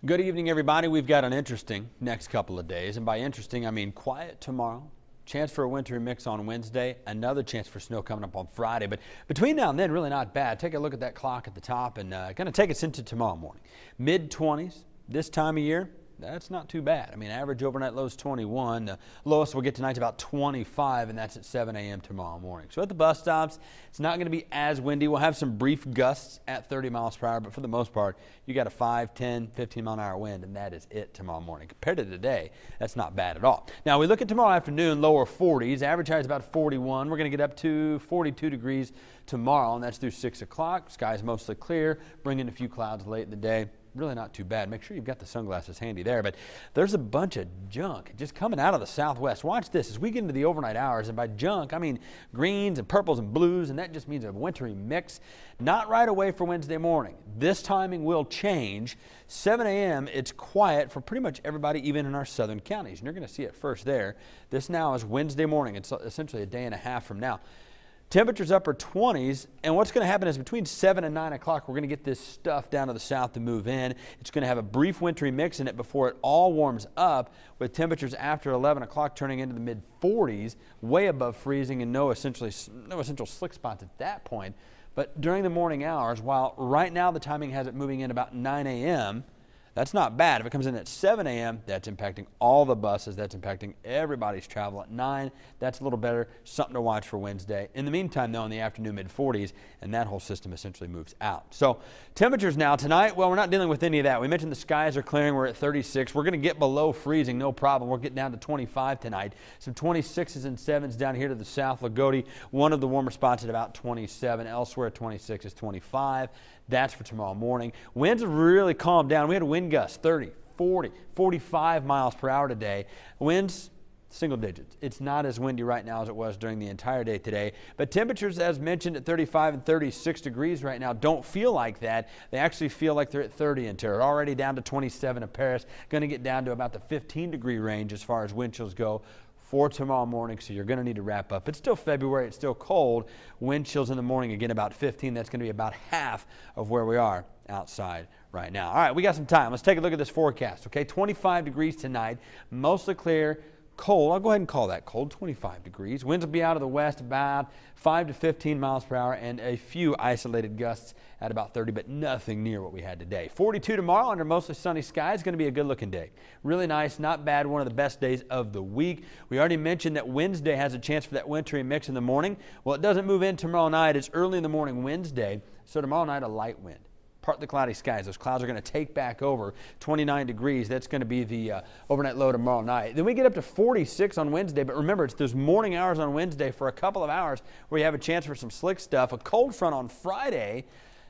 Good evening, everybody. We've got an interesting next couple of days, and by interesting, I mean quiet tomorrow. Chance for a wintry mix on Wednesday, another chance for snow coming up on Friday. But between now and then, really not bad. Take a look at that clock at the top and going to take us into tomorrow morning. Mid-20s this time of year. That's not too bad. I mean, average overnight low is 21. The lowest we'll get tonight's about 25, and that's at 7 a.m. tomorrow morning. So at the bus stops, it's not going to be as windy. We'll have some brief gusts at 30 miles per hour, but for the most part, you got a 5, 10, 15 mile an hour wind, and that is it tomorrow morning. Compared to today, that's not bad at all. Now, we look at tomorrow afternoon, lower 40s. Average high is about 41. We're going to get up to 42 degrees tomorrow, and that's through 6 o'clock. Sky's mostly clear, bringing a few clouds late in the day. Really not too bad. Make sure you've got the sunglasses handy there, but there's a bunch of junk just coming out of the southwest. Watch this as we get into the overnight hours, and by junk I mean greens and purples and blues, and that just means a wintry mix. Not right away for Wednesday morning. This timing will change. 7 a.m. it's quiet for pretty much everybody, even in our southern counties, and you're going to see it first there. This now is Wednesday morning. It's essentially a day and a half from now. Temperatures upper 20s, and what's going to happen is between 7 and 9 o'clock, we're going to get this stuff down to the south to move in. It's going to have a brief wintry mix in it before it all warms up, with temperatures after 11 o'clock turning into the mid-40s, way above freezing, and no essential slick spots at that point. But during the morning hours, while right now the timing has it moving in about 9 a.m., that's not bad. If it comes in at 7 a.m., that's impacting all the buses. That's impacting everybody's travel. At 9, that's a little better. Something to watch for Wednesday. In the meantime, though, in the afternoon, mid-40s, and that whole system essentially moves out. So temperatures now tonight, well, we're not dealing with any of that. We mentioned the skies are clearing. We're at 36. We're going to get below freezing, no problem. We're getting down to 25 tonight. Some 26s and 7s down here to the south. Lagodi, one of the warmer spots at about 27. Elsewhere, 26 is 25. That's for tomorrow morning. Winds have really calmed down. We had a wind gust 30, 40, 45 miles per hour today. Winds single digits. It's not as windy right now as it was during the entire day today. But temperatures, as mentioned, at 35 and 36 degrees right now don't feel like that. They actually feel like they're at 30 in Terre. Already down to 27 in Paris. Going to get down to about the 15-degree range as far as wind chills go for tomorrow morning, so you're going to need to wrap up. It's still February. It's still cold. Wind chills in the morning, again, about 15. That's going to be about half of where we are outside right now. All right, we got some time. Let's take a look at this forecast, okay? 25 degrees tonight, mostly clear. Cold, I'll go ahead and call that cold, 25 degrees. Winds will be out of the west about 5 to 15 miles per hour, and a few isolated gusts at about 30, but nothing near what we had today. 42 tomorrow under mostly sunny skies. Going to be a good looking day. Really nice, not bad, one of the best days of the week. We already mentioned that Wednesday has a chance for that wintry mix in the morning. Well, it doesn't move in tomorrow night. It's early in the morning Wednesday, so tomorrow night a light wind. Partly cloudy skies. Those clouds are going to take back over 29 degrees. That's going to be the overnight low tomorrow night. Then we get up to 46 on Wednesday, but remember, it's those morning hours on Wednesday for a couple of hours where you have a chance for some slick stuff. A cold front on Friday,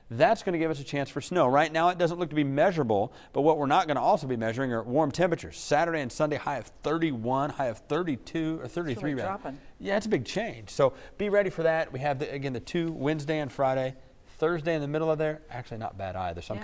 that's going to give us a chance for snow. Right now, it doesn't look to be measurable, but what we're not going to also be measuring are warm temperatures. Saturday and Sunday, high of 31, high of 32 or 33. So dropping. Yeah, it's a big change. So be ready for that. We have, again, the 2 Wednesday and Friday. Thursday in the middle of there, actually not bad either. So I'm